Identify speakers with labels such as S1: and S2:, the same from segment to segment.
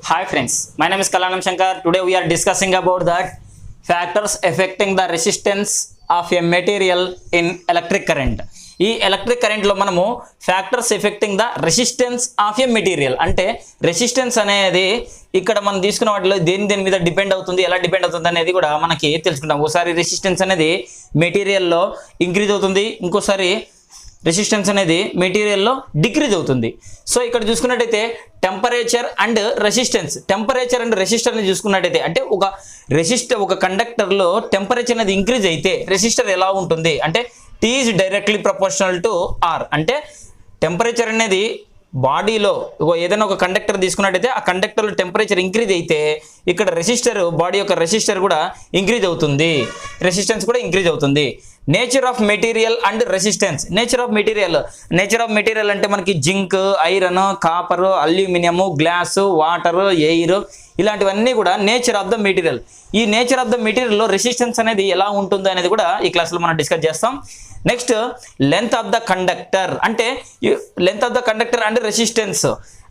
S1: Hi friends, my name is Kalanam Shankar. Today we are discussing about that factors affecting the resistance of a material in electric current. ఈ electric కరెంట్లో మనము factors affecting the resistance of a material అంటే resistance అనేది ఇక్కడ మనం తీసుకున్న వాటిలో దేని మీద డిపెండ్ అవుతుంది, ఎలా డిపెండ్ అవుతుంది అనేది కూడా మనకి తెలుసుకుంటాం. ఒకసారి రెసిస్టెన్స్ అనేది మెటీరియల్లో ఇంక్రీజ్ అవుతుంది, ఇంకోసారి రెసిస్టెన్స్ అనేది మెటీరియల్లో డిక్రీజ్ అవుతుంది. సో ఇక్కడ చూసుకున్నట్టయితే temperature and resistance, temperature and రెసిస్టర్ని చూసుకున్నట్టయితే అంటే ఒక కండక్టర్లో టెంపరేచర్ అనేది ఇంక్రీజ్ అయితే రెసిస్టర్ ఎలా ఉంటుంది అంటే T is directly proportional to R. అంటే టెంపరేచర్ అనేది బాడీలో ఏదైనా ఒక కండక్టర్ తీసుకున్నట్టయితే ఆ కండక్టర్లో టెంపరేచర్ ఇంక్రీజ్ అయితే ఇక్కడ రెసిస్టర్ బాడీ యొక్క రెసిస్టర్ కూడా ఇంక్రీజ్ అవుతుంది, రెసిస్టెన్స్ కూడా ఇంక్రీజ్ అవుతుంది. Nature of material and resistance. Nature of material అంటే మనకి zinc, iron, copper, aluminium, glass, water, air ఇలాంటివన్నీ కూడా నేచర్ ఆఫ్ ద మెటీరియల్. ఈ నేచర్ ఆఫ్ ద మెటీరియల్లో రెసిస్టెన్స్ అనేది ఎలా ఉంటుంది అనేది కూడా ఈ క్లాస్లో మనం డిస్కస్ చేస్తాం. Next length of the conductor అంటే length of the conductor and resistance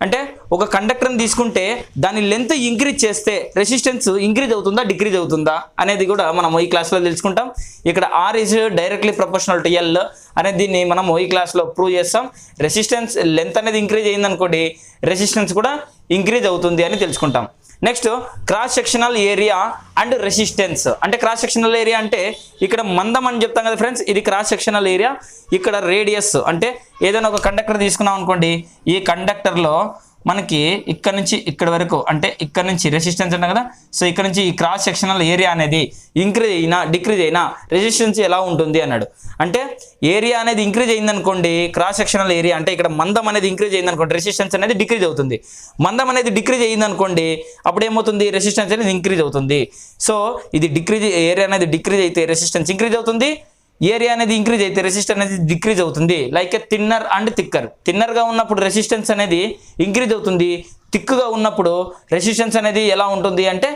S1: అంటే ఒక కండక్టర్ని తీసుకుంటే దాని లెంత్ ఇంక్రీజ్ చేస్తే రెసిస్టెన్స్ ఇంక్రీజ్ అవుతుందా డిక్రీజ్ అవుతుందా అనేది కూడా మనం ఈ క్లాస్లో తెలుసుకుంటాం. ఇక్కడ R is directly proportional to L అనేది దీన్ని మనం ఈ క్లాస్లో ప్రూవ్ చేస్తాం. రెసిస్టెన్స్ లెంత్ అనేది ఇంక్రీజ్ అయిందనుకోండి రెసిస్టెన్స్ కూడా ఇంక్రీజ్ అవుతుంది అని తెలుసుకుంటాం. Next cross sectional area and resistance అంటే క్రాస్ సెక్షనల్ ఏరియా అంటే ఇక్కడ మందం అని చెప్తాం కదా ఫ్రెండ్స్, ఇది క్రాస్ సెక్షనల్ ఏరియా. ఇక్కడ రేడియస్ అంటే ఏదైనా ఒక కండక్టర్ తీసుకున్నాం అనుకోండి, ఈ కండక్టర్లో మనకి ఇక్కడ నుంచి ఇక్కడ వరకు అంటే ఇక్కడ నుంచి రెసిస్టెన్స్ అంటాం కదా, సో ఇక్కడ నుంచి ఈ క్రాస్ సెక్షనల్ ఏరియా అనేది ఇంక్రీజ్ అయినా డిక్రీజ్ అయినా రెసిస్టెన్స్ ఎలా ఉంటుంది అన్నాడు. అంటే ఏరియా అనేది ఇంక్రీజ్ అయిందనుకోండి క్రాస్ సెక్షనల్ ఏరియా అంటే ఇక్కడ మందం అనేది ఇంక్రీజ్ అయిందనుకోండి రెసిస్టెన్స్ అనేది డిక్రీజ్ అవుతుంది. మందం అనేది డిక్రీజ్ అయిందనుకోండి అప్పుడు ఏమవుతుంది రెసిస్టెన్స్ అనేది ఇంక్రీజ్ అవుతుంది. సో ఇది ఏరియా అనేది డిక్రీజ్ అయితే రెసిస్టెన్స్ ఇంక్రీజ్ అవుతుంది, ఏరియా అనేది ఇంక్రీజ్ అయితే రెసిస్టెన్స్ అనేది డిక్రీజ్ అవుతుంది. Like a thinner and thicker. థిన్నర్గా ఉన్నప్పుడు రెసిస్టెన్స్ అనేది ఇంక్రీజ్ అవుతుంది, థిక్గా ఉన్నప్పుడు రెసిస్టెన్స్ అనేది ఎలా ఉంటుంది అంటే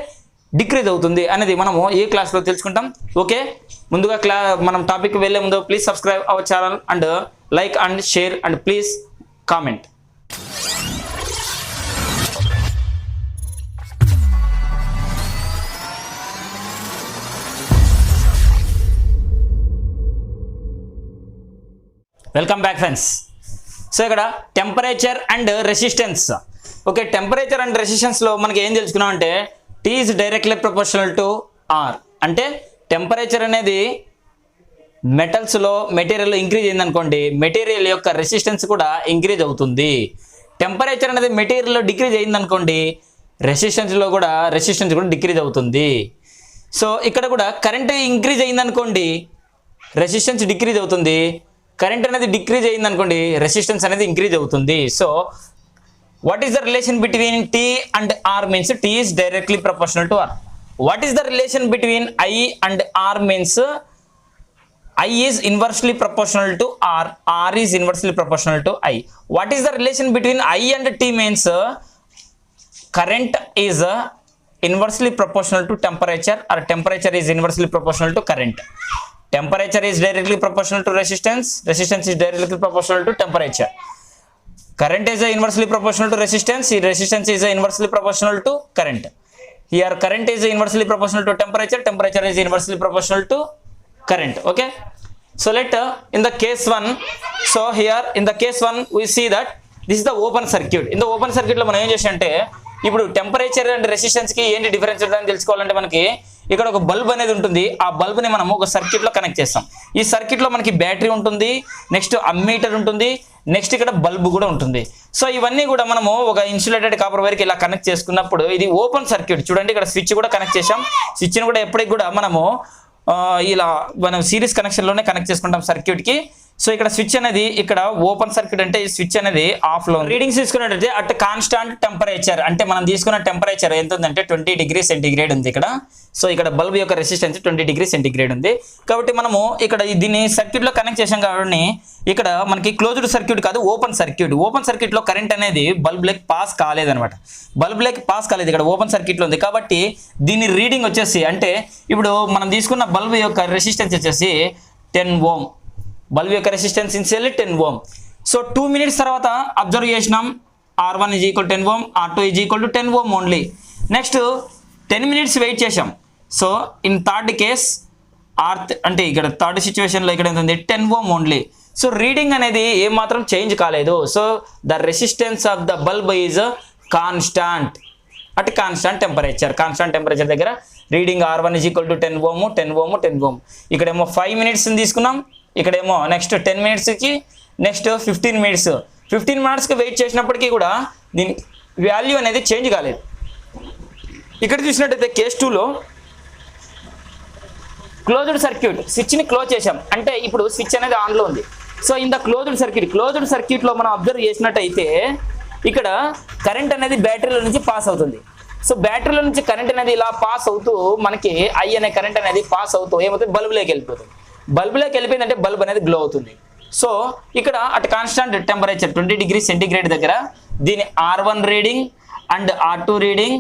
S1: డిక్రీజ్ అవుతుంది అనేది మనము ఏ క్లాస్లో తెలుసుకుంటాం. ఓకే, ముందుగా మనం టాపిక్ వెళ్ళే ముందు please subscribe our channel and like and share and please comment. Welcome back friends. So ఇక్కడ temperature and resistance. Okay, temperature and రెసిస్టెన్స్లో మనకి ఏం తెలుసుకున్నాం అంటే T is directly proportional to R. అంటే టెంపరేచర్ అనేది మెటీరియల్లో ఇంక్రీజ్ అయిందనుకోండి మెటీరియల్ యొక్క రెసిస్టెన్స్ కూడా ఇంక్రీజ్ అవుతుంది. టెంపరేచర్ అనేది మెటీరియల్లో డిక్రీజ్ అయిందనుకోండి రెసిస్టెన్స్ కూడా డిక్రీజ్ అవుతుంది. సో ఇక్కడ కూడా కరెంట్ ఇంక్రీజ్ అయిందనుకోండి రెసిస్టెన్స్ డిక్రీజ్ అవుతుంది, కరెంట్ అనేది డిక్రీజ్ అయిందనుకోండి రెసిస్టెన్స్ అనేది ఇంక్రీజ్ అవుతుంది. So what is the relation between T and R means T is directly proportional to R. What is the relation between I and R means I is inversely proportional to R, R is inversely proportional to I. What is the relation between I and T means current is inversely proportional to temperature or temperature is inversely proportional to current. Temperature is directly proportional to resistance is directly proportional to temperature. Current is inversely proportional to resistance is inversely proportional to current. Here current is inversely proportional to temperature is inversely proportional to current. Okay, so let in the case 1, so here in the case 1 we see that this is the open circuit. In the open circuit లో మనం ఏం చేసామంటే ఇప్పుడు temperature and resistance కి ఏంటి difference ఉంటుందని తెలుసుకోవాలంటే మనకి ఇక్కడ ఒక బల్బ్ అనేది ఉంటుంది, ఆ బల్బ్ని మనం ఒక సర్క్యూట్లో కనెక్ట్ చేస్తాం. ఈ సర్క్యూట్లో మనకి బ్యాటరీ ఉంటుంది, నెక్స్ట్ అమ్మీటర్ ఉంటుంది, నెక్స్ట్ ఇక్కడ బల్బ్ కూడా ఉంటుంది. సో ఇవన్నీ కూడా మనము ఒక ఇన్సులేటెడ్ కాపర్ వైర్కి ఇలా కనెక్ట్ చేసుకున్నప్పుడు ఇది ఓపెన్ సర్క్యూట్. చూడండి ఇక్కడ స్విచ్ కూడా కనెక్ట్ చేసాం. స్విచ్ని కూడా ఎప్పటికి కూడా మనము మనం సిరీస్ కనెక్షన్లోనే కనెక్ట్ చేసుకుంటాం సర్క్యూట్కి. సో ఇక్కడ స్విచ్ అనేది ఇక్కడ ఓపెన్ సర్క్యూట్ అంటే ఈ స్విచ్ అనేది ఆఫ్లో. రీడింగ్స్ తీసుకున్నట్టయితే అట్ కాన్స్టాంట్ టెంపరేచర్ అంటే మనం తీసుకున్న టెంపరేచర్ ఎంత ఉందంటే 20 డిగ్రీ సెంటీగ్రేడ్ ఉంది ఇక్కడ. సో ఇక్కడ బల్బ్ యొక్క రెసిస్టెన్స్ 20 డిగ్రీ సెంటీగ్రేడ్ ఉంది కాబట్టి మనము ఇక్కడ దీన్ని సర్క్యూట్లో కనెక్ట్ చేసాం కాబట్టి ఇక్కడ మనకి క్లోజ్డ్ సర్క్యూట్ కాదు ఓపెన్ సర్క్యూట్లో కరెంట్ అనేది బల్బ్లోకి పాస్ కాలేదనమాట. బల్బ్లోకి పాస్ కాలేదు, ఇక్కడ ఓపెన్ సర్క్యూట్లో ఉంది కాబట్టి దీని రీడింగ్ వచ్చేసి అంటే ఇప్పుడు మనం తీసుకున్న బల్బ్ యొక్క రెసిస్టెన్స్ వచ్చేసి 10 ఓం. బల్బ్ యొక్క రెసిస్టెన్స్ ఇన్సియల్లీ 10 ఓం. సో 2 minutes తర్వాత అబ్జర్వ్ చేసినాం R1 is equal to 10 ohm, R2 is equal to 10 ohm only. Next 10 minutes wait చేసాం. సో ఇన్ థర్డ్ కేస్ అంటే ఇక్కడ థర్డ్ సిచ్యువేషన్లో ఇక్కడ ఎంత ఉంది 10 ohm ఓన్లీ. సో రీడింగ్ అనేది ఏమాత్రం చేంజ్ కాలేదు. So the resistance of the bulb is constant at constant temperature దగ్గర reading R1 is equal to 10 ohm, 10 ohm, 10 ohm. ఇక్కడేమో 5 minutes తీసుకున్నాం, ఇక్కడేమో నెక్స్ట్ 10 minutesకి, నెక్స్ట్ 15 minutes. 15 minutesకి వెయిట్ చేసినప్పటికీ కూడా దీని వాల్యూ అనేది చేంజ్ కాలేదు. ఇక్కడ చూసినట్టయితే కేస్ 2లో క్లోజ్డ్ సర్క్యూట్, స్విచ్ని క్లోజ్ చేసాం అంటే ఇప్పుడు స్విచ్ అనేది ఆన్లో ఉంది. సో ఇన్ ద క్లోజ్డ్ సర్క్యూట్లో మనం అబ్జర్వ్ చేసినట్టయితే ఇక్కడ కరెంట్ అనేది బ్యాటరీలో నుంచి పాస్ అవుతుంది. సో బ్యాటరీలో నుంచి కరెంట్ అనేది ఇలా పాస్ అవుతూ మనకి ఐ అనే కరెంట్ అనేది పాస్ అవుతూ ఏమవుతుంది, బల్బులోకి వెళ్ళిపోతుంది. బల్బులోకి వెళ్ళిపోయిందంటే బల్బ్ అనేది గ్లో అవుతుంది. సో ఇక్కడ at constant temperature 20 degrees centigrade దగ్గర దీని R1 reading and R2 reading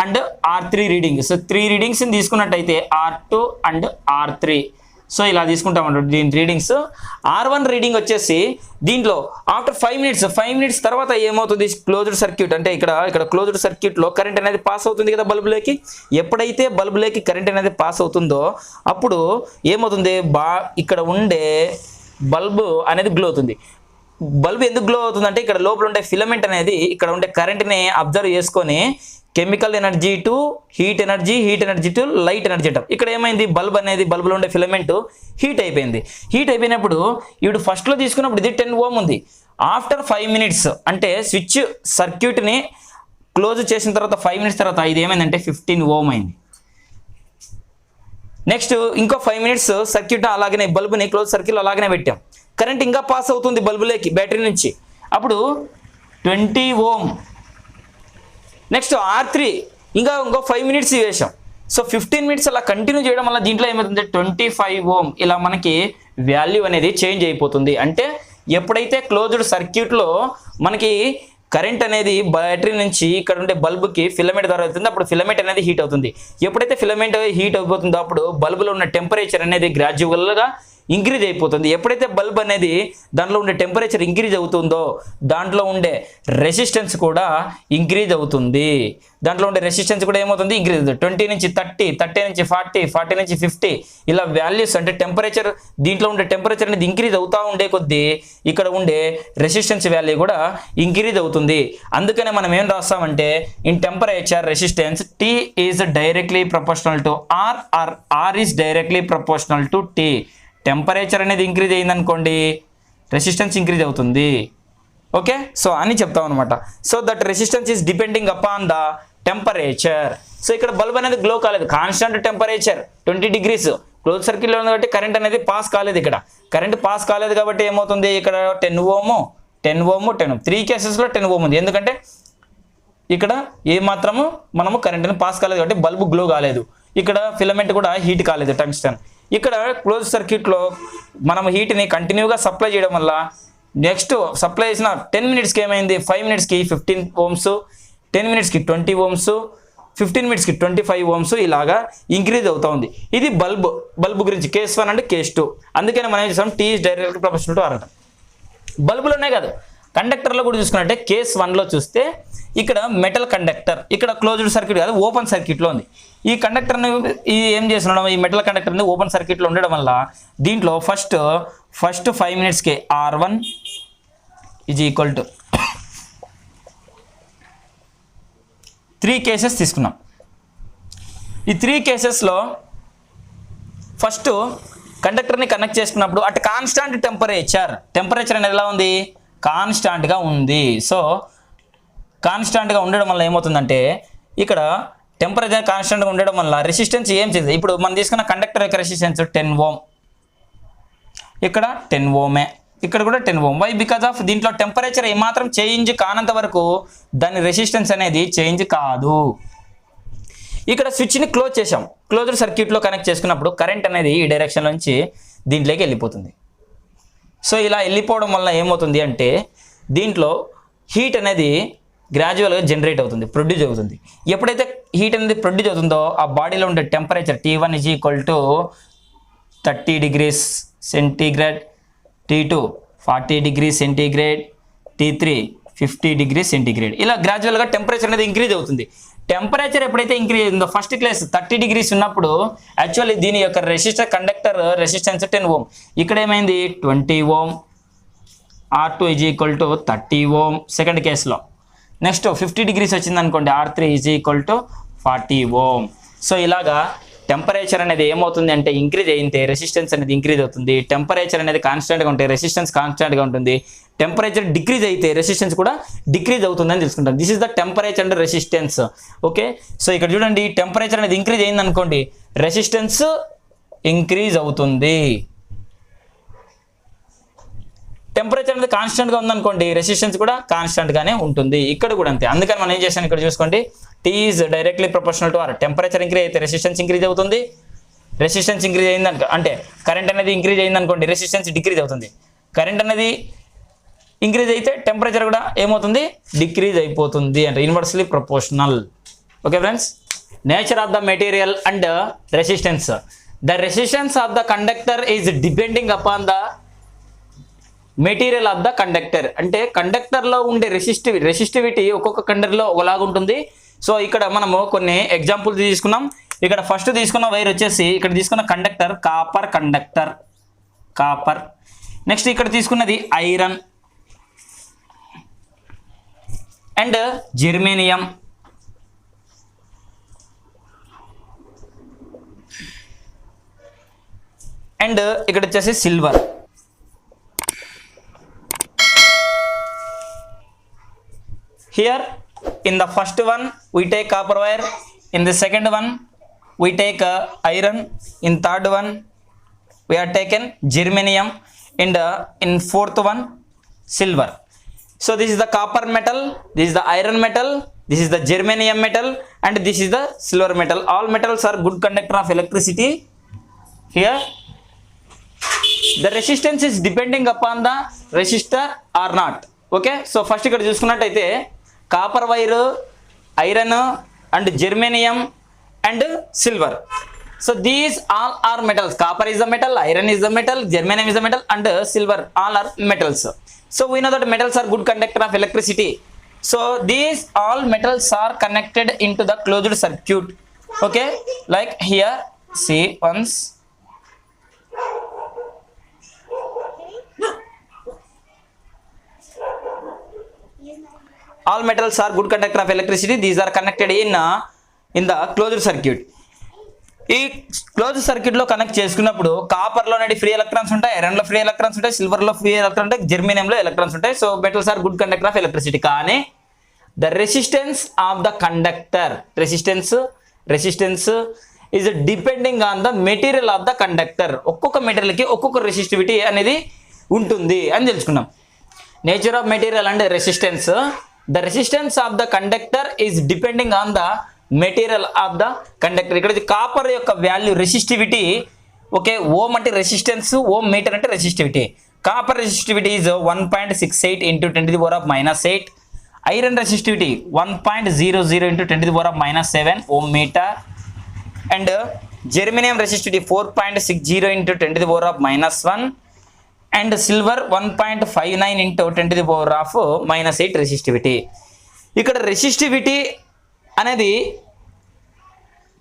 S1: and R3 reading. So 3 readings తీసుకున్నట్టయితే R2 అండ్ R3. సో ఇలా తీసుకుంటామంట దీని రీడింగ్స్. R1 రీడింగ్ వచ్చేసి దీంట్లో ఆఫ్టర్ 5 minutes తర్వాత ఏమవుతుంది, క్లోజ్డ్ సర్క్యూట్ అంటే ఇక్కడ క్లోజ్డ్ సర్క్యూట్లో కరెంట్ అనేది పాస్ అవుతుంది కదా బల్బులోకి. ఎప్పుడైతే బల్బులోకి కరెంట్ అనేది పాస్ అవుతుందో అప్పుడు ఏమవుతుంది, ఇక్కడ ఉండే బల్బు అనేది గ్లో అవుతుంది. బల్బు ఎందుకు గ్లో అవుతుందంటే ఇక్కడ లోపల ఉండే ఫిలమెంట్ అనేది ఇక్కడ ఉండే కరెంట్ని అబ్జర్వ్ చేసుకొని chemical energy to heat energy to light energy అంటాం. ఇక్కడ ఏమైంది, బల్బులో ఉండే ఫిలమెంట్ హీట్ అయిపోయింది. హీట్ అయిపోయినప్పుడు ఇప్పుడు ఫస్ట్లో తీసుకున్నప్పుడు ఇది 10 ohm ఉంది. ఆఫ్టర్ 5 minutes అంటే స్విచ్ సర్క్యూట్ని క్లోజ్ చేసిన తర్వాత 5 minutes తర్వాత ఇది ఏమైందంటే 15 ohm అయింది. నెక్స్ట్ ఇంకో 5 minutes సర్క్యూట్ అలాగనే బల్బుని క్లోజ్ సర్క్యూట్ అలాగనే పెట్టాం. కరెంట్ ఇంకా పాస్ అవుతుంది బల్బులోకి బ్యాటరీ నుంచి, అప్పుడు 20 ohm. నెక్స్ట్ R3 ఇంకో 5 minutes వేసాం. సో 15 minutes అలా కంటిన్యూ చేయడం వల్ల దీంట్లో ఏమవుతుంది 25 ohm ఇలా మనకి వాల్యూ అనేది చేంజ్ అయిపోతుంది. అంటే ఎప్పుడైతే క్లోజ్డ్ సర్క్యూట్లో మనకి కరెంట్ అనేది బ్యాటరీ నుంచి ఇక్కడ ఉండే బల్బుకి ఫిలమెంట్ ద్వారా అవుతుంది, అప్పుడు ఫిలమెంట్ అనేది హీట్ అవుతుంది. ఎప్పుడైతే ఫిలమెంట్ హీట్ అయిపోతుందో అప్పుడు బల్బులో ఉన్న టెంపరేచర్ అనేది గ్రాడ్యువల్గా ఇంక్రీజ్ అయిపోతుంది. ఎప్పుడైతే బల్బ్ అనేది దాంట్లో ఉండే టెంపరేచర్ ఇంక్రీజ్ అవుతుందో దాంట్లో ఉండే రెసిస్టెన్స్ కూడా ఇంక్రీజ్ అవుతుంది. దాంట్లో ఉండే రెసిస్టెన్స్ కూడా ఏమవుతుంది, ఇంక్రీజ్ అవుతుంది. 20 నుంచి 30, 30 నుంచి 40, 40 నుంచి 50 ఇలా వాల్యూస్ అంటే టెంపరేచర్ దీంట్లో ఉండే టెంపరేచర్ అనేది ఇంక్రీజ్ అవుతూ ఉండే కొద్దీ ఇక్కడ ఉండే రెసిస్టెన్స్ వాల్యూ కూడా ఇంక్రీజ్ అవుతుంది. అందుకనే మనం ఏం రాస్తామంటే in temperature resistance T is directly proportional to R or R is directly proportional to T. Temperature అనేది ఇంక్రీజ్ అయిందనుకోండి రెసిస్టెన్స్ ఇంక్రీజ్ అవుతుంది. ఓకే, సో అని చెప్తాం అనమాట. So that resistance is depending upon the temperature. So ఇక్కడ bulb అనేది glow కాలేదు, constant temperature 20 degrees close సర్క్యూట్లో ఉంది కాబట్టి కరెంట్ అనేది పాస్ కాలేదు. ఇక్కడ కరెంట్ పాస్ కాలేదు కాబట్టి ఏమవుతుంది, ఇక్కడ 10 ohm 3 కేసెస్లో 10 ohm ఉంది. ఎందుకంటే ఇక్కడ ఏమాత్రము మనము కరెంట్ని పాస్ కాలేదు కాబట్టి బల్బు గ్లో కాలేదు, ఇక్కడ ఫిలమెంట్ కూడా హీట్ కాలేదు టంగ్స్టన్. ఇక్కడ క్లోజ్ సర్క్యూట్లో మనం హీట్ని కంటిన్యూగా సప్లై చేయడం వల్ల నెక్స్ట్ సప్లై చేసిన 10 minutesకి ఏమైంది, 5 minutesకి 15 ohms, 10 minutesకి 20 ohms, 15 minutesకి 25 ohms ఇలాగా ఇంక్రీజ్ అవుతూ ఉంది. ఇది బల్బు గురించి కేస్ 1 అండ్ కేస్ 2. అందుకని మనం ఏం చేస్తాం, T is directly proportional to R అంటాం. బల్బులోనే కాదు కండక్టర్లో కూడా చూసుకున్నట్టే కేస్ 1లో చూస్తే ఇక్కడ మెటల్ కండక్టర్, ఇక్కడ క్లోజ్డ్ సర్క్యూట్ కాదు ఓపెన్ సర్క్యూట్లో ఉంది. ఈ కండక్టర్ని ఏం చేస్తున్నాం, ఈ మెటల్ కండక్టర్ని ఓపెన్ సర్క్యూట్లో ఉండడం వల్ల దీంట్లో first 5 minutesకి R1 is equal to 3 cases తీసుకున్నాం. ఈ 3 casesలో ఫస్ట్ కండక్టర్ని కనెక్ట్ చేసుకున్నప్పుడు అట్ కాన్స్టాంట్ టెంపరేచర్ అనేది ఎలా ఉంది, కాన్స్టాంట్గా ఉంది. సో కాన్స్టాంట్గా ఉండడం వల్ల ఏమవుతుందంటే ఇక్కడ టెంపరేచర్ కాన్స్టాంట్గా ఉండడం వల్ల రెసిస్టెన్స్ ఏం చేస్తుంది, ఇప్పుడు మనం తీసుకున్న కండక్టర్ యొక్క రెసిస్టెన్స్ 10 ohm, ఇక్కడ 10 ohm, ఇక్కడ కూడా 10 ohm. వై, బికాజ్ ఆఫ్ దీంట్లో టెంపరేచర్ ఏమాత్రం చేంజ్ కానంత వరకు దాని రెసిస్టెన్స్ అనేది చేంజ్ కాదు. ఇక్కడ స్విచ్ని క్లోజ్ చేసాం, క్లోజ్డ్ సర్క్యూట్లో కనెక్ట్ చేసుకున్నప్పుడు కరెంట్ అనేది ఈ డైరెక్షన్ నుంచి దీంట్లోకి వెళ్ళిపోతుంది. సో ఇలా వెళ్ళిపోవడం వల్ల ఏమవుతుంది అంటే దీంట్లో హీట్ అనేది గ్రాడ్యువల్గా జనరేట్ అవుతుంది, ప్రొడ్యూస్ అవుతుంది. ఎప్పుడైతే హీట్ అనేది ప్రొడ్యూస్ అవుతుందో ఆ బాడీలో ఉండే temperature T1 is equal to 30 degrees centigrade, T2 40 degrees centigrade, T3 50 degrees centigrade. ఇలా గ్రాడ్యువల్గా టెంపరేచర్ అనేది ఇంక్రీజ్ అవుతుంది. టెంపరేచర్ ఎప్పుడైతే ఇంక్రీజ్ అయిందో ఫస్ట్ క్లాస్ 30 degrees ఉన్నప్పుడు యాక్చువల్లీ దీని యొక్క రెసిస్టర్ కండక్టర్ రెసిస్టెన్స్ 10 ohm. ఇక్కడ ఏమైంది 20 ohm. R2 is equal to 30 ohm second కేసులో. నెక్స్ట్ 50 degrees వచ్చింది అనుకోండి, R3 is equal to 40 ohm. So ఇలాగా టెంపరేచర్ అనేది ఏమవుతుంది అంటే ఇంక్రీజ్ అయితే రెసిస్టెన్స్ అనేది ఇంక్రీజ్ అవుతుంది. టెంపరేచర్ అనేది కాన్స్టెంట్గా ఉంటే రెసిస్టెన్స్ కాన్స్టెంట్గా ఉంటుంది. టెంపరేచర్ డిక్రీజ్ అయితే రెసిస్టెన్స్ కూడా డిక్రీజ్ అవుతుందని తెలుసుకుంటాం. This is the temperature and resistance. Okay, so ఇక్కడ చూడండి టెంపరేచర్ అనేది ఇంక్రీజ్ అయింది అనుకోండి, రెసిస్టెన్స్ ఇంక్రీజ్ అవుతుంది. టెంపరేచర్ అనేది కాన్స్టెంట్గా ఉందనుకోండి, రెసిస్టెన్స్ కూడా కాన్స్టెంట్గానే ఉంటుంది. ఇక్కడ కూడా అంతే. అందుకని మనం ఏం చేసాం ఇక్కడ చూసుకోండి, T is directly proportional to R. Temperature increase అయితే రెసిస్టెన్స్ ఇంక్రీజ్ అవుతుంది. రెసిస్టెన్స్ ఇంక్రీజ్ అయింది అంటే కరెంట్ అనేది ఇంక్రీజ్ అయింది అనుకోండి, రెసిస్టెన్స్ డిక్రీజ్ అవుతుంది. కరెంట్ అనేది ఇంక్రీజ్ అయితే టెంపరేచర్ కూడా ఏమవుతుంది, డిక్రీజ్ అయిపోతుంది అంటే inversely proportional. Okay friends, nature of the material and resistance. The resistance of the conductor is depending upon the material of the conductor. అంటే కండక్టర్లో ఉండే రెసిస్టివిటీ ఒక్కొక్క కండక్టర్లో ఒకలాగా ఉంటుంది. సో ఇక్కడ మనము కొన్ని ఎగ్జాంపుల్స్ తీసుకున్నాం. ఇక్కడ ఫస్ట్ తీసుకున్న వైర్ వచ్చేసి ఇక్కడ తీసుకున్న conductor copper conductor, copper. Next ఇక్కడ తీసుకున్నది ఐరన్ అండ్ జెర్మేనియం అండ్ ఇక్కడ వచ్చేసి silver. Here in the first one we take copper wire, in the second one we take iron, in third one we are taken germanium, and in fourth one silver. So this is the copper metal, this is the iron metal, this is the germanium metal, and this is the silver metal. All metals are good conductor of electricity. Here the resistance is depending upon the resistor or not. Okay, so first ఇక్కడ చూసుకున్నట్టయితే copper wire, iron and germanium and silver. So these all are metals. Copper is the metal, iron is the metal, germanium is the metal, and silver all are metals. So we know that metals are good conductor of electricity. So these all metals are connected into the closed circuit. Okay, like here see once. All metals are good conductor of electricity. These are connected in the closed circuit. ఈ close circuit లో connect చేసుకున్నప్పుడు copper లో అనేది free electrons ఉంటాయి, iron లో free electrons ఉంటాయి, silver లో free electrons ఉంటాయి, జెర్మేనియం లో ఎలక్ట్రాన్స్ ఉంటాయి. So metals are good conductor of electricity. కానీ the resistance of the conductor, resistance is depending on the material of the conductor. ఒక్కొక్క material కి ఒక్కొక్క రెసిస్టివిటీ అనేది ఉంటుంది అని తెలుసుకున్నాం. Nature of material and resistance. The resistance of the conductor is depending on the material of the conductor. ఇక్కడ copper యొక్క value resistivity. Okay, ohm అంటే రెసిస్టెన్స్, ఓమ్ మీటర్ అంటే resistivity. Copper resistivity is 1.68 into 10⁻⁻8. Iron resistivity 1.00 into 10⁻⁻7 ohm meter. And germanium resistivity 4.60 into 10⁻⁻1. And silver 1.59 into 10⁻⁻8 resistivity. ఇక్కడ resistivity అనేది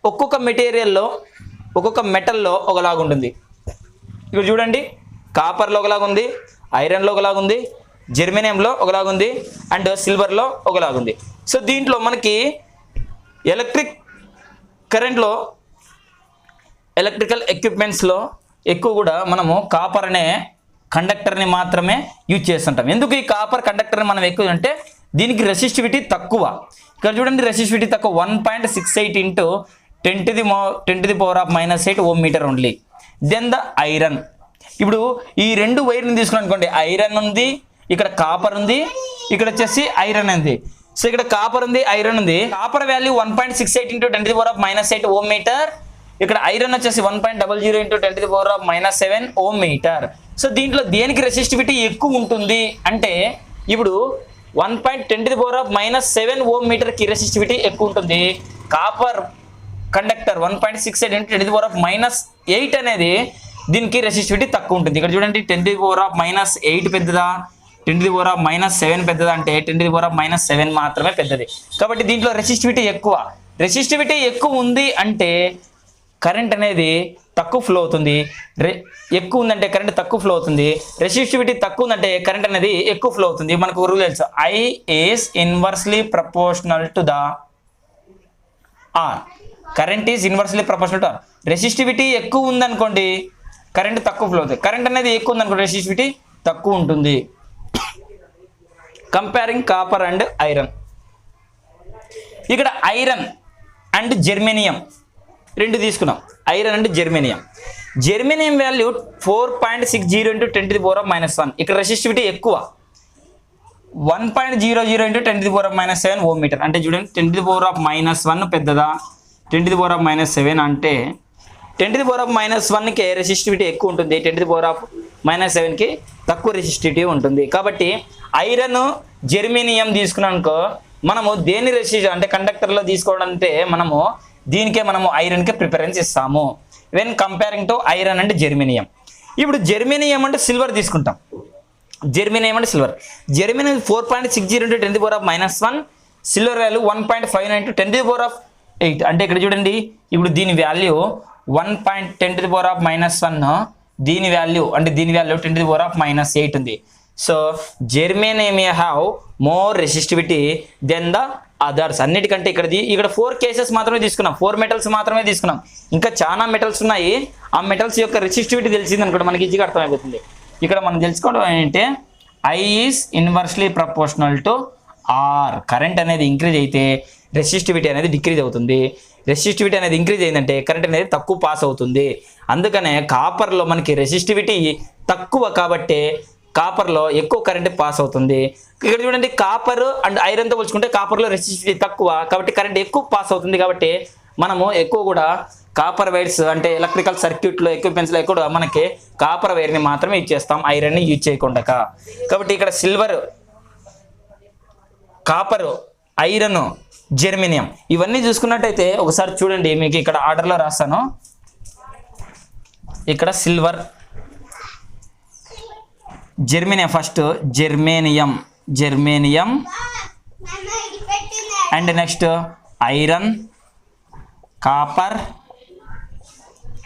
S1: ఒక్కొక్క మెటీరియల్లో ఒక్కొక్క మెటల్లో ఒకలాగా ఉంటుంది. ఇక్కడ చూడండి, కాపర్లో ఒకలాగా ఉంది, ఐరన్లో ఒకలాగా ఉంది, జెర్మేనియంలో ఒకలాగా ఉంది, అండ్ సిల్వర్లో ఒకలాగా ఉంది. సో దీంట్లో మనకి ఎలక్ట్రిక్ కరెంట్లో ఎలక్ట్రికల్ ఎక్విప్మెంట్స్లో ఎక్కువ కూడా మనము కాపర్ అనే కండక్టర్ని మాత్రమే యూజ్ చేస్తుంటాం. ఎందుకు ఈ కాపర్ కండక్టర్ని మనం ఎక్కువ అంటే దీనికి రెసిస్టివిటీ తక్కువ. ఇక్కడ చూడండి రెసిస్టివిటీ తక్కువ, 1.68 into 10⁻⁻8 ohm meter only. Then the iron. ఇప్పుడు ఈ రెండు వైర్ని తీసుకుని అనుకోండి, ఐరన్ ఉంది, ఇక్కడ కాపర్ ఉంది, ఇక్కడ వచ్చేసి ఐరన్ ఉంది. సో ఇక్కడ కాపర్ ఉంది, ఐరన్ ఉంది. Copper value 1.68 into 10⁻⁻8 ohm metre. ఇక్కడ ఐరన్ వచ్చేసి 1.00 into 10⁻⁻7 ఓమ్ మీటర్. సో దీంట్లో దేనికి రెసిస్టివిటీ ఎక్కువ ఉంటుంది అంటే ఇప్పుడు 1.10⁻⁻7 ఓమ్ మీటర్కి రెసిస్టివిటీ ఎక్కువ ఉంటుంది. కాపర్ కండక్టర్ 1.68 into 10⁻⁻8 అనేది దీనికి రెసిస్టివిటీ తక్కువ ఉంటుంది. ఇక్కడ చూడండి 10⁻⁻8 పెద్దదా, 10⁻⁻7 పెద్దదా అంటే 10⁻⁻7 మాత్రమే పెద్దది. కాబట్టి దీంట్లో రెసిస్టివిటీ ఎక్కువ. రెసిస్టివిటీ ఎక్కువ ఉంది అంటే కరెంట్ అనేది తక్కువ ఫ్లో అవుతుంది. ఎక్కువ ఉందంటే కరెంట్ తక్కువ ఫ్లో అవుతుంది. రెసిస్టివిటీ తక్కువ ఉందంటే కరెంట్ అనేది ఎక్కువ ఫ్లో అవుతుంది. మనకు రూల్ తెలుసు, I is inversely proportional to the R. Current is inversely proportional to R. Resistivity ఎక్కువ ఉందనుకోండి కరెంట్ తక్కువ ఫ్లో అవుతుంది. కరెంట్ అనేది ఎక్కువ ఉందనుకోండి రెసిస్టివిటీ తక్కువ ఉంటుంది. Comparing copper and iron. ఇక్కడ ఐరన్ అండ్ జెర్మేనియం రెండు తీసుకున్నాం. Iron and germanium. Germanium value 4.60 × 10⁻⁻1. ఇక్కడ రెసిస్టివిటీ ఎక్కువ, 1.00 × 10⁻⁻7 ఓం మీటర్. అంటే చూడండి 10⁻⁻1 పెద్దదా, 10⁻⁻7 అంటే 10⁻⁻1కే రెసిస్టివిటీ ఎక్కువ ఉంటుంది, 10⁻⁻7కి తక్కువ రెసిస్టివిటీ ఉంటుంది. కాబట్టి ఐరన్ జెర్మేనియం తీసుకున్నానుకో మనము దేని అంటే కండక్టర్లో తీసుకోవాలంటే మనము దీనికే మనము ఐరన్కే ప్రిఫరెన్స్ ఇస్తాము when comparing to iron and germanium. ఇప్పుడు జెర్మేనియం అంటే సిల్వర్ తీసుకుంటాం. జెర్మేనియం అంటే సిల్వర్. Germanium 4.60 × 10⁻⁻1, silver value 1.59 × 10⁻8. అంటే ఇక్కడ చూడండి ఇప్పుడు దీని వాల్యూ 1.10⁻⁻1, దీని వాల్యూ 10⁻8 ఉంది. So germanium have more resistivity than the others. అన్నిటికంటే ఇక్కడ 4 కేసెస్ మాత్రమే తీసుకున్నాం, 4 మెటల్స్ మాత్రమే తీసుకున్నాం. ఇంకా చాలా మెటల్స్ ఉన్నాయి. ఆ మెటల్స్ యొక్క రెసిస్టివిటీ తెలిసింది అనుకోండి మనకి ఈజీగా అర్థమైపోతుంది. ఇక్కడ మనం తెలుసుకోవడం ఏంటంటే I is inversely proportional to R. Current అనేది ఇంక్రీజ్ అయితే రెసిస్టివిటీ అనేది డిక్రీజ్ అవుతుంది. రెసిస్టివిటీ అనేది ఇంక్రీజ్ అయిందంటే కరెంట్ అనేది తక్కువ పాస్ అవుతుంది. అందుకనే కాపర్లో మనకి రెసిస్టివిటీ తక్కువ కాబట్టి కాపర్లో ఎక్కువ కరెంట్ పాస్ అవుతుంది. ఇక్కడ చూడండి కాపర్ అండ్ ఐరన్తో పోల్చుకుంటే కాపర్లో రెసిస్టివిటీ తక్కువ కాబట్టి కరెంట్ ఎక్కువ పాస్ అవుతుంది. కాబట్టి మనము ఎక్కువ కూడా కాపర్ వైర్స్ అంటే ఎలక్ట్రికల్ సర్క్యూట్లో ఎక్విప్మెంట్స్లో ఎక్కువ మనకి కాపర్ వైర్ని మాత్రమే యూజ్ చేస్తాం, ఐరన్ని యూజ్ చేయకుండా. కాబట్టి ఇక్కడ సిల్వర్, కాపర్, ఐరన్, జెర్మేనియం ఇవన్నీ చూసుకున్నట్టయితే ఒకసారి చూడండి, మీకు ఇక్కడ ఆర్డర్లో రాస్తాను. ఇక్కడ silver, germanium, first germanium and next iron, copper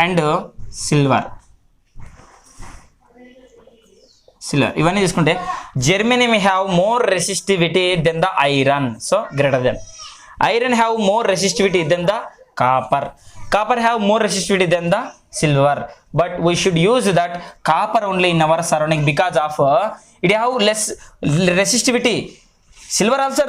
S1: and silver. ఇవన్నీ చూసుకుంటే germanium have more resistivity than the iron, so greater than. Iron have more resistivity than the copper have more resistivity than the silver. But we should use that copper only in our surrounding because of it have less resistivity. Silver also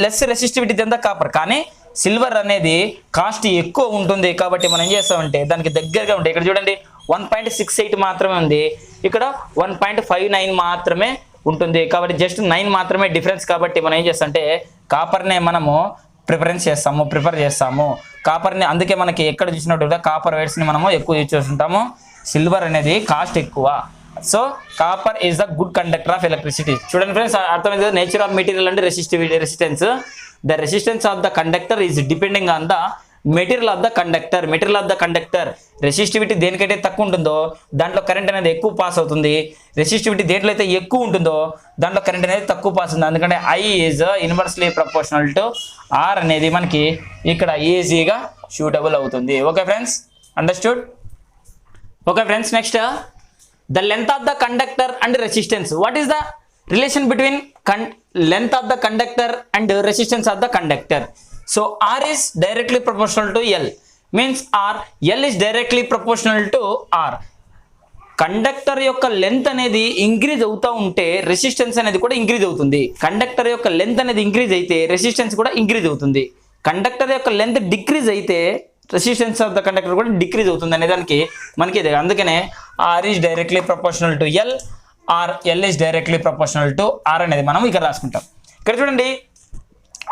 S1: less resistivity than the copper. కానీ silver అనేది cost ఎక్కువ ఉంటుంది కాబట్టి మనం ఏం చేస్తామంటే దానికి దగ్గరగా ఉంటాయి. ఇక్కడ చూడండి 1.68 మాత్రమే ఉంది, ఇక్కడ 1.59 మాత్రమే ఉంటుంది. కాబట్టి జస్ట్ 9 మాత్రమే డిఫరెన్స్. కాబట్టి మనం ఏం చేస్తామంటే కాపర్నే మనము ప్రిఫర్ చేస్తాము కాపర్ని. అందుకే మనకి ఎక్కడ చూసినట్టు కాపర్ వైర్స్ని మనము ఎక్కువ యూజ్ చేస్తుంటాము. సిల్వర్ అనేది కాస్ట్ ఎక్కువ. So copper is the good conductor of electricity. చూడండి ఫ్రెండ్స్, అర్థమైంది కదా. నేచర్ ఆఫ్ మెటీరియల్ అంటే resistance. The resistance of the conductor is depending on the material of the conductor. Resistivity దేనికైతే తక్కువ ఉంటుందో దాంట్లో కరెంట్ అనేది ఎక్కువ పాస్ అవుతుంది. రెసిస్టివిటీ దేంట్లో అయితే ఎక్కువ ఉంటుందో దాంట్లో కరెంట్ అనేది తక్కువ పాస్ అవుతుంది. ఎందుకంటే I is inversely proportional to R అనేది మనకి ఇక్కడ ఈజీగా షూటబుల్ అవుతుంది. Okay friends, understood? Okay friends, next the length of the conductor and resistance. What is the relation between length of the conductor and resistance of the conductor? So R is directly proportional to L, means L is directly proportional to R. Conductor యొక్క length అనేది increase అవుతూ ఉంటే resistance అనేది కూడా increase అవుతుంది. Conductor యొక్క length అనేది increase అయితే రెసిస్టెన్స్ కూడా ఇంక్రీజ్ అవుతుంది. కండక్టర్ యొక్క లెంత్ డిక్రీజ్ అయితే రెసిస్టెన్స్ ఆఫ్ ద కండక్టర్ కూడా డిక్రీజ్ అవుతుంది అనే దానికి మనకి ఇది. అందుకనే R is directly proportional to L or L is directly proportional to R అనేది మనం ఇక్కడ రాసుకుంటాం. ఇక్కడ చూడండి,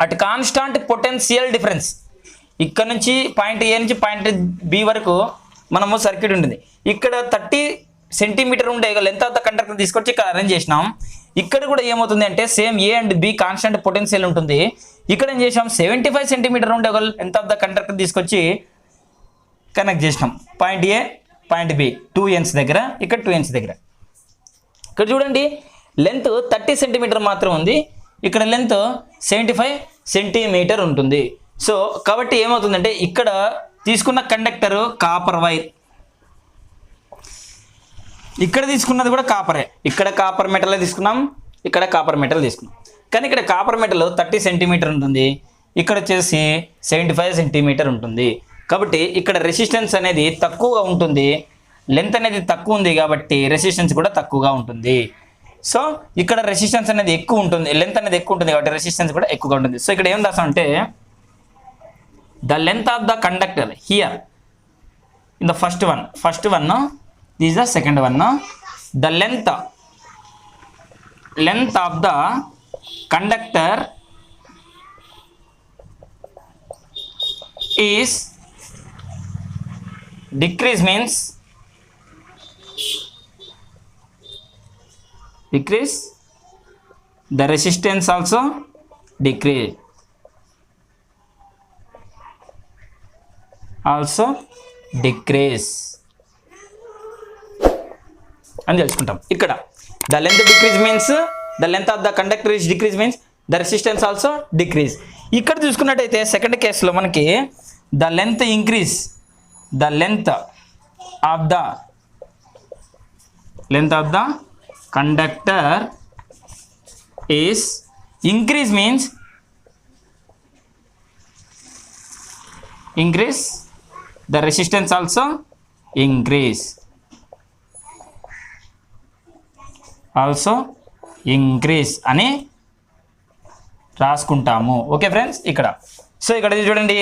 S1: అట్ కాన్స్టాంట్ పొటెన్షియల్ డిఫరెన్స్, ఇక్కడ నుంచి పాయింట్ ఏ నుంచి పాయింట్ బి వరకు మనము సర్క్యూట్ ఉంటుంది. ఇక్కడ 30 సెంటీమీటర్ ఉండే లెంత్ ఆఫ్ ద కండక్టర్ తీసుకొచ్చి ఇక్కడ అరేంజ్ చేసినాం. ఇక్కడ కూడా ఏమవుతుంది అంటే same A and B constant potential ఉంటుంది. ఇక్కడ ఏం చేసాం, 75 సెంటీమీటర్ ఉండే ఒక లెంత్ ఆఫ్ ద కండక్టర్ తీసుకొచ్చి కనెక్ట్ చేసినాం. Point A, point B 2 ends దగ్గర, ఇక్కడ 2 ends దగ్గర. ఇక్కడ చూడండి లెంత్ 30 సెంటీమీటర్ మాత్రం ఉంది, ఇక్కడ లెంత్ 75 సెంటీమీటర్ ఉంటుంది. సో కాబట్టి ఏమవుతుందంటే ఇక్కడ తీసుకున్న కండక్టర్ కాపర్ వైర్, ఇక్కడ తీసుకున్నది కూడా కాపరే, ఇక్కడ కాపర్ మెటల్ తీసుకున్నాం, ఇక్కడ కాపర్ మెటల్ తీసుకున్నాం. కానీ ఇక్కడ కాపర్ మెటల్ 30 సెంటీమీటర్ ఉంటుంది, ఇక్కడ వచ్చేసి 75 సెంటీమీటర్ ఉంటుంది. కాబట్టి ఇక్కడ రెసిస్టెన్స్ అనేది తక్కువగా ఉంటుంది, లెంత్ అనేది తక్కువ ఉంది కాబట్టి రెసిస్టెన్స్ కూడా తక్కువగా ఉంటుంది. సో ఇక్కడ రెసిస్టెన్స్ అనేది ఎక్కువ ఉంటుంది, లెంత్ అనేది ఎక్కువ ఉంటుంది కాబట్టి రెసిస్టెన్స్ కూడా ఎక్కువగా ఉంటుంది. సో ఇక్కడ ఏం రాసామంటే the length of the conductor here in the first one this is the second one. The length of the conductor is decrease, means decrease, the resistance also decrease, అని తెలుసుకుంటాం. ఇక్కడ the length decrease means the length of the conductor is decrease means the resistance also decrease. ఇక్కడ చూసుకున్నట్టయితే second కేసులో మనకి the length increase, the length of the conductor is increase means increase, the resistance also increase, అని రాసుకుంటాము. Okay friends, ఇక్కడ so ఇక్కడ చూడండి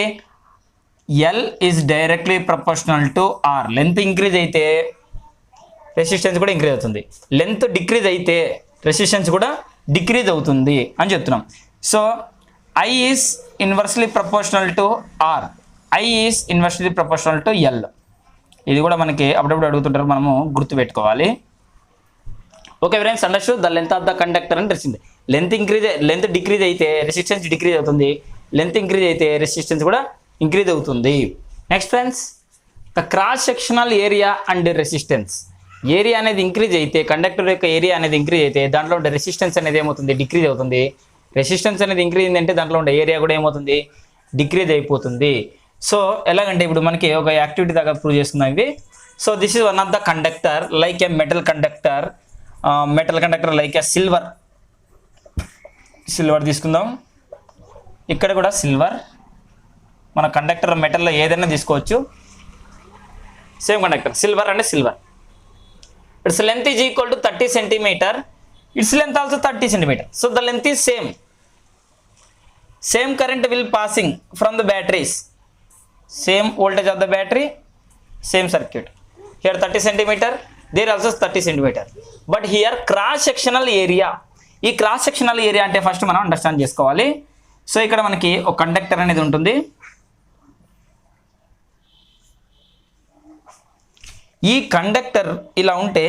S1: L is directly proportional to R. Length increase అయితే రెసిస్టెన్స్ కూడా ఇంక్రీజ్ అవుతుంది, లెంత్ డిక్రీజ్ అయితే resistance కూడా డిక్రీజ్ అవుతుంది అని చెప్తున్నాం. So I is inversely proportional to R, I is inversely proportional to L. ఇది కూడా మనకి అప్పుడప్పుడు అడుగుతుంటారు, మనము గుర్తుపెట్టుకోవాలి. Okay friends, understood. The length of the conductor అని తెలిసింది. లెంత్ డిక్రీజ్ అయితే రెసిస్టెన్స్ డిక్రీజ్ అవుతుంది, లెంత్ ఇంక్రీజ్ అయితే రెసిస్టెన్స్ కూడా ఇంక్రీజ్ అవుతుంది. Next friends, the cross sectional area and resistance. Area అనేది ఇంక్రీజ్ అయితే, కండక్టర్ యొక్క ఏరియా అనేది ఇంక్రీజ్ అయితే దాంట్లో ఉండే రెసిస్టెన్స్ అనేది ఏమవుతుంది, డిక్రీజ్ అవుతుంది. రెసిస్టెన్స్ అనేది ఇంక్రీజ్ అయిందంటే దాంట్లో ఉండే ఏరియా కూడా ఏమవుతుంది, డిక్రీజ్ అయిపోతుంది. సో ఎలాగంటే ఇప్పుడు మనకి ఒక యాక్టివిటీ దాకా ప్రూవ్ చేస్తున్నాం ఇవి. So this is one of the conductor like a metal conductor like a silver తీసుకుందాం. ఇక్కడ కూడా సిల్వర్, మన కండక్టర్ మెటల్లో ఏదైనా తీసుకోవచ్చు, సేమ్ కండక్టర్ సిల్వర్ అంటే silver. Its length is equal to 30 centimeter, its length also 30 centimeter. So the length is same current will passing from the batteries, same voltage of the battery, same circuit. Here 30 centimeter, there also 30 centimeter. But here cross sectional area, ఈ cross sectional area అంటే first మనం understand చేసుకోవాలి. So ఇక్కడ మనకి ఒక conductor అనేది ఉంటుంది, ఈ కండక్టర్ ఇలా ఉంటే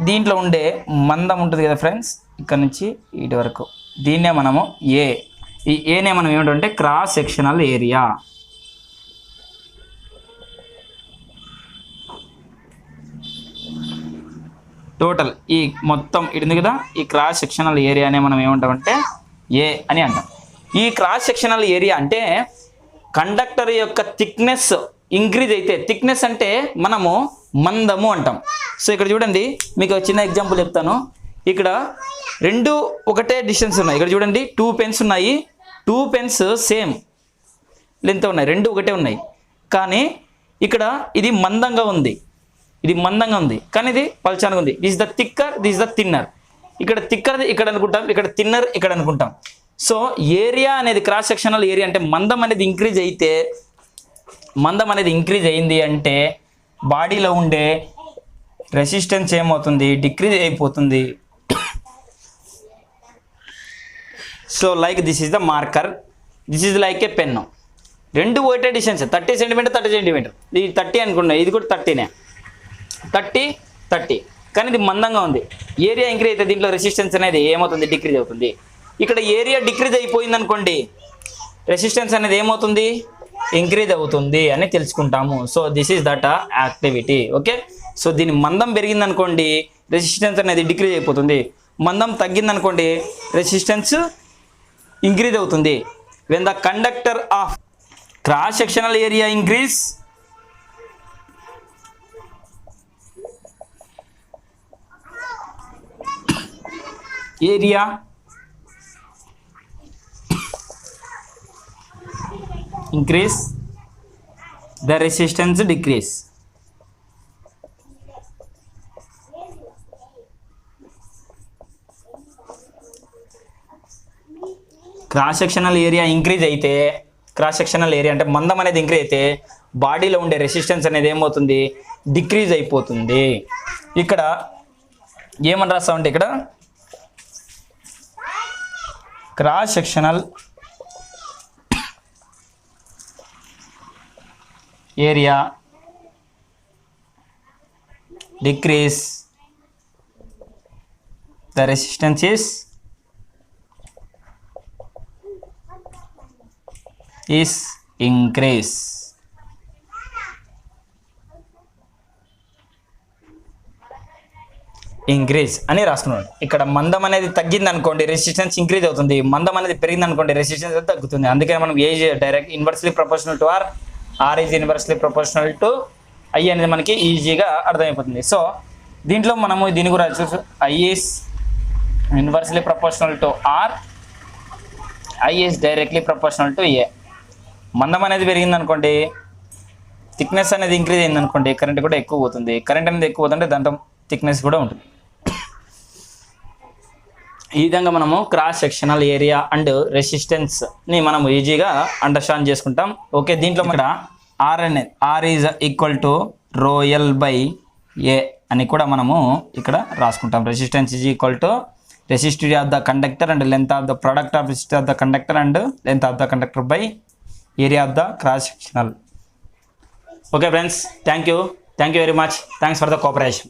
S1: దీంట్లో ఉండే మందం ఉంటుంది కదా ఫ్రెండ్స్, ఇక్కడ నుంచి ఇటు వరకు, దీన్నే మనము ఈ ఏనే మనం ఏమిటంటే క్రాస్ సెక్షనల్ ఏరియా. టోటల్ ఈ మొత్తం ఇటుంది కదా, ఈ క్రాస్ సెక్షనల్ ఏరియానే మనం ఏమంటామంటే ఏ అని అంటాం. ఈ క్రాస్ సెక్షనల్ ఏరియా అంటే కండక్టర్ యొక్క థిక్నెస్ ఇంక్రీజ్ అయితే, థిక్నెస్ అంటే మనము మందము అంటాం. సో ఇక్కడ చూడండి, మీకు చిన్న ఎగ్జాంపుల్ చెప్తాను. ఇక్కడ రెండు ఒకటే డిస్టెన్స్ ఉన్నాయి, ఇక్కడ చూడండి 2 పెన్స్ ఉన్నాయి, 2 పెన్స్ సేమ్ లెంత్ ఉన్నాయి, రెండు ఒకటే ఉన్నాయి. కానీ ఇక్కడ ఇది మందంగా ఉంది, కానీ ఇది పల్చనగా ఉంది. This the thicker, this the thinner. ఇక్కడ థిక్కర్ ఇక్కడ అనుకుంటాం, ఇక్కడ థిన్నర్ ఇక్కడ అనుకుంటాం. సో ఏరియా అనేది క్రాస్ సెక్షనల్ ఏరియా అంటే మందం అనేది ఇంక్రీజ్ అయింది అంటే బాడీలో ఉండే రెసిస్టెన్స్ ఏమవుతుంది, డిక్రీజ్ అయిపోతుంది. So like this is the marker, this is like a pen. రెండు ఒకటే డిస్టెన్స్ 30 సెంటీమీటర్, 30 సెంటీమీటర్. ఇది 30 అనుకున్నా, ఇది కూడా 30నే, 30 కానీ ఇది మందంగా ఉంది. ఏరియా ఇంక్రీజ్ అయితే దీంట్లో రెసిస్టెన్స్ అనేది ఏమవుతుంది, డిక్రీజ్ అవుతుంది. ఇక్కడ ఏరియా డిక్రీజ్ అయిపోయింది అనుకోండి, రెసిస్టెన్స్ అనేది ఏమవుతుంది, ఇంక్రీజ్ అవుతుంది అని తెలుసుకుంటాము. So this is that activity. Okay, so దీని మందం పెరిగింది అనుకోండి, రెసిస్టెన్స్ అనేది డిక్రీజ్ అయిపోతుంది. మందం తగ్గిందనుకోండి రెసిస్టెన్స్ ఇంక్రీజ్ అవుతుంది. When the conductor of cross sectional area increase increase the resistance decrease. Cross sectional area increase అయితే, క్రాస్ సెక్షనల్ ఏరియా అంటే మందం అనేది ఇంక్రీజ్ అయితే బాడీలో ఉండే రెసిస్టెన్స్ అనేది ఏమవుతుంది, డిక్రీజ్ అయిపోతుంది. ఇక్కడ ఏమని రాస్తామంటే ఇక్కడ cross sectional area decrease, the resistance is increase. Increase అని రాసుకున్నాడు. ఇక్కడ మందం అనేది తగ్గింది అనుకోండి రెసిస్టెన్స్ ఇంక్రీజ్ అవుతుంది, మందం అనేది పెరిగింది అనుకోండి రెసిస్టెన్స్ అనేది తగ్గుతుంది. అందుకని మనం as direct inversely proportional to R is inversely proportional to I అనేది మనకి ఈజీగా అర్థమైపోతుంది. సో దీంట్లో మనము దీని కూడా చూసి I is inversely proportional to R, I is directly proportional to A. మందం అనేది పెరిగింది అనుకోండి, థిక్నెస్ అనేది ఇంక్రీజ్ అయింది అనుకోండి, కరెంట్ కూడా ఎక్కువ పోతుంది. కరెంట్ అనేది ఎక్కువ పోతుంటే దాంట్లో థిక్నెస్ కూడా ఉంటుంది. ఈ విధంగా మనము క్రాస్ సెక్షనల్ ఏరియా అండ్ రెసిస్టెన్స్ని మనం ఈజీగా అండర్స్టాండ్ చేసుకుంటాం. ఓకే, దీంట్లో ఇక్కడ ఆర్ అనేది R is equal to rho L by A అని కూడా మనము ఇక్కడ రాసుకుంటాం. Resistance is equal to resistivity of the conductor and length of the product of resistivity of the conductor and length of the conductor by area of the cross sectional. Okay friends, thank you very much, thanks for the cooperation.